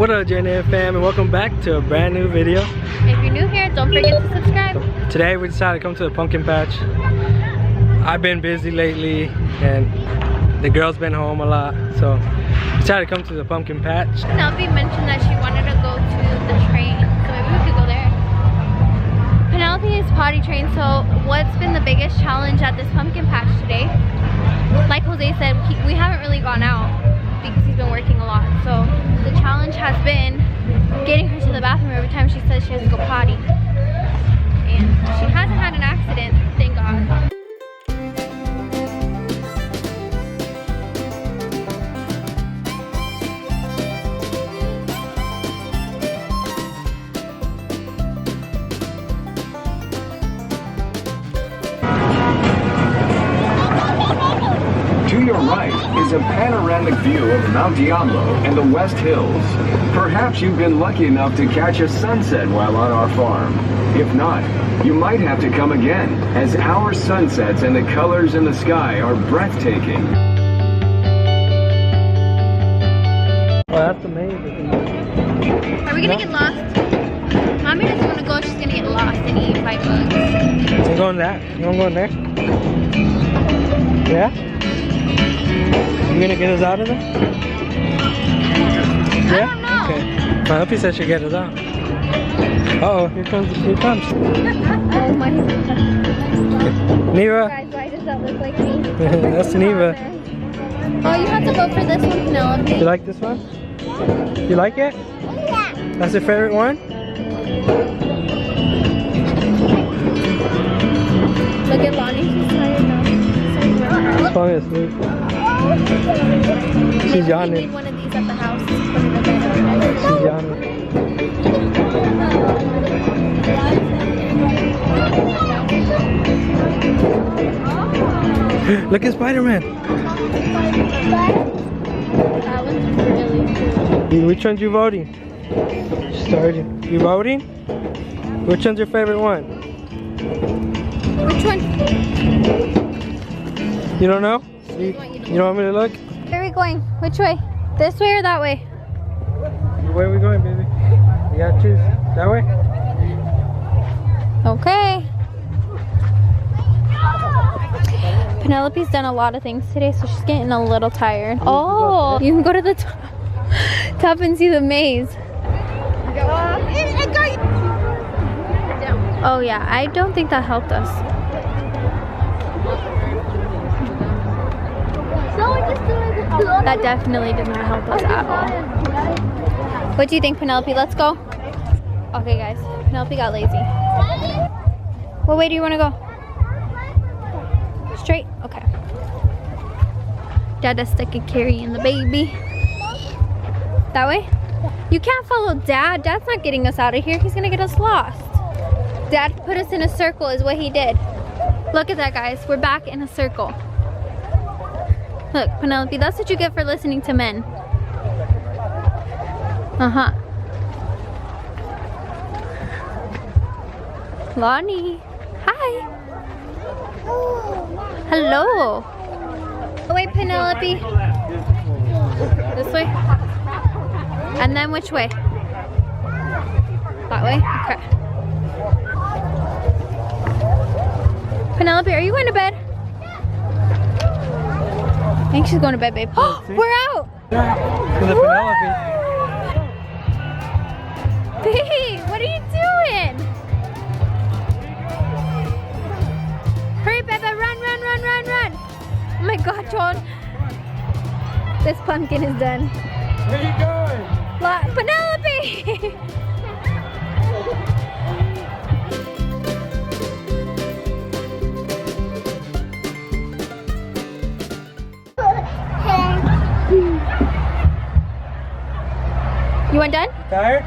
What up, J&N fam, and welcome back to a brand new video. If you're new here, don't forget to subscribe. Today we decided to come to the pumpkin patch. I've been busy lately and the girl's been home a lot, so we decided to come to the pumpkin patch. Penelope mentioned that she wanted to go to the train, so maybe we could go there. Penelope is potty trained, so what's been the biggest challenge at this pumpkin patch today? Like Jose said, we haven't really gone out because he's been working a lot. So the challenge has been getting her to the bathroom every time she says she has to go potty. And she hasn't had an accident, thank God. To your right is a panoramic view of Mount Diablo and the West Hills. Perhaps you've been lucky enough to catch a sunset while on our farm. If not, you might have to come again, as our sunsets and the colors in the sky are breathtaking. Oh, that's amazing. Are we gonna get lost? Mommy doesn't want to go, she's gonna get lost and eat 5 bugs. You going that? You wanna go in there? Yeah? You gonna get us out of there? Yeah? I don't know. Okay. Penelope said she'll get us out. Uh-oh, here comes. Oh my God. Neva. Guys, why does that look like me? That's Neva. Oh, you have to vote for this one, Penelope. You like this one? You like it? Yeah. That's your favorite one? Look at Lonnie, she's tired now. Falling asleep. She's We yawning. made one of these at the house. Put it in the bed. She's yawning. Look at Spider-Man. That one's really cool. Which one's you voting? Started. You voting? Which one's your favorite one? Which one? You don't know? You don't want me to look? Where are we going? Which way? This way or that way? Where are we going, baby? You gotta choose. That way? Okay. Penelope's done a lot of things today, so she's getting a little tired. Oh, you can go to the top and see the maze. Oh yeah, I don't think that helped us. That definitely did not help us at all. What do you think, Penelope? Let's go. Okay, guys. Penelope got lazy. What way do you want to go? Straight? Okay. Dada's stuck at carrying the baby. That way? You can't follow Dad. Dad's not getting us out of here. He's gonna get us lost. Dad put us in a circle is what he did. Look at that, guys. We're back in a circle. Look, Penelope, that's what you get for listening to men. Uh-huh. Lonnie. Hi. Hello. Oh, wait, Penelope. This way? And then which way? That way? Okay. Penelope, are you going to bed? I think she's going to bed, babe. Oh, we're out! To the Penelope. Babe, what are you doing? Hurry, baby, run, run, run, run, run! Oh my God, John. This pumpkin is done. Where are you going? Penelope! You went done? Tired?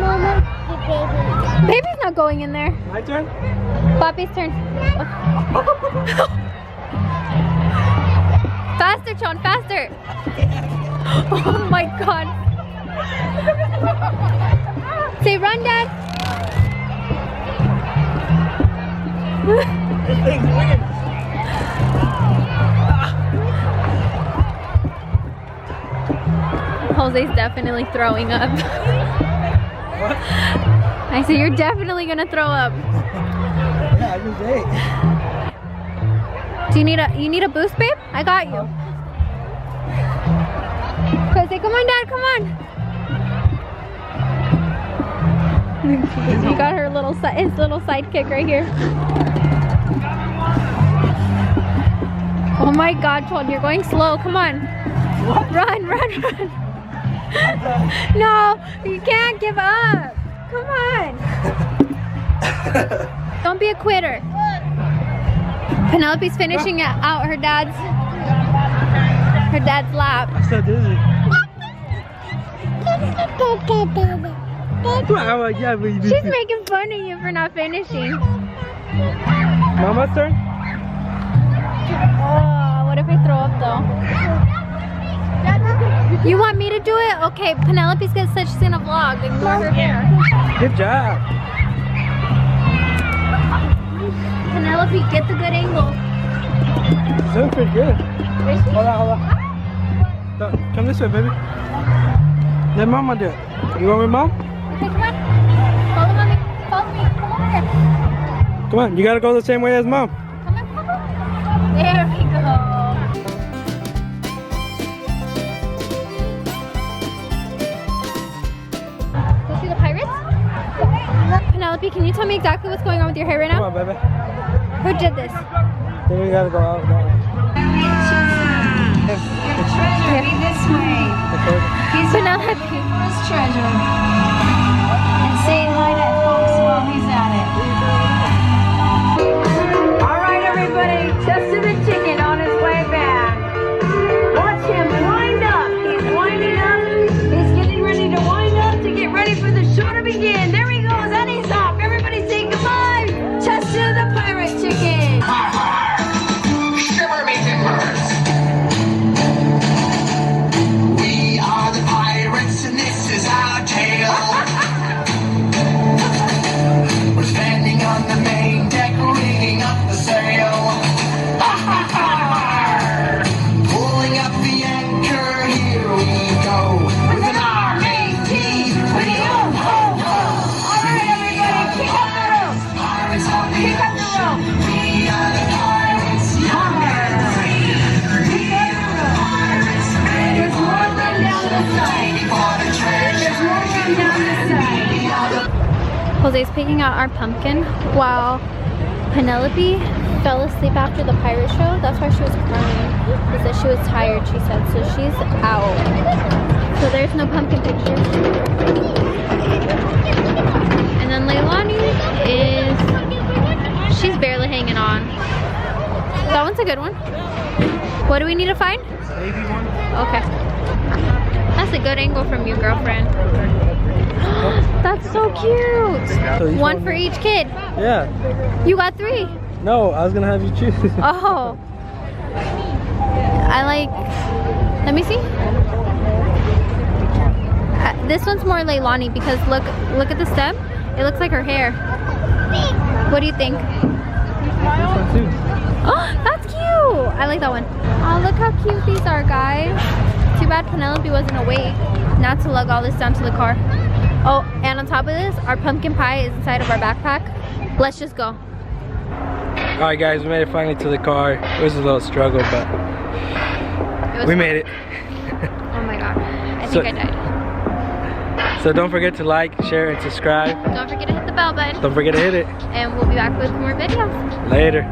Mama, the baby. Baby's not going in there. My turn? Poppy's turn. Faster, John, faster. Oh my God. Say run, Dad. This thing's weird. Jose's definitely throwing up. What? I said, you're definitely gonna throw up. Yeah, I just ate. Do you need a boost, babe? I got you. Jose, come on, Dad, come on. You got her his little sidekick right here. Oh my God, Chon, you're going slow. Come on. What? Run. No, you can't give up. Come on. Don't be a quitter. Penelope's finishing out her dad's lap. I'm so dizzy. She's making fun of you for not finishing. Mama's turn? Oh, what if I throw up though? You want me to do it? Okay, Penelope's gonna say she's gonna vlog. Ignore her hair. Good job. Penelope, get the good angle. Doing pretty good. Hold on. Come this way, baby. Let Mama do it. You want me, Mom? Okay, come on. Follow mommy. Follow me. Come over here. Come on, you gotta go the same way as Mom. Come on. There we go. Go see the pirates? Penelope, can you tell me exactly what's going on with your hair right now? Come on, baby. Who did this? Then we gotta go out. Your treasure, be this way. He's Penelope. for his treasure. And say hi to folks while he's at it. All right, everybody, Chester the chicken on his way back. Watch him wind up. He's winding up. He's getting ready to wind up to get ready for the show to begin. There he goes, and he's off. Everybody say goodbye. Chester the pirate chicken. Shiver me timbers. We are the pirates and this is our tale. We're standing on the main deck, rigging up the sail. Pulling up the anchor, here we go. With an R-A-P, with the oh-ho-ho. All right, everybody, pick up the rope. Pirates of the Pick up the ocean. rope. We are the pirates, young and free. We are the pirates, ready There's more for run down the side. for the treasure. There's more run down the side. Jose's picking out our pumpkin while Penelope fell asleep after the pirate show. That's why she was crying. Because she was tired, she said. So she's out. So there's no pumpkin picture. And then Leilani she's barely hanging on. That one's a good one. What do we need to find? Maybe one. Okay. That's a good angle from you, girlfriend. That's so cute. So each One for each kid. Yeah. You got 3. No, I was gonna have you choose. Oh. I like, let me see. This one's more Leilani because look at the stem. It looks like her hair. What do you think? This one too. Oh, that's cute. I like that one. Oh, look how cute these are, guys. Too bad Penelope wasn't awake not to lug all this down to the car. Oh, and on top of this, our pumpkin pie is inside of our backpack. Let's just go. Alright guys, we made it finally to the car. It was a little struggle, but we made it. Oh my god. I think I died. So don't forget to like, share, and subscribe. Don't forget to hit the bell button. Don't forget to hit it. And we'll be back with more videos. Later.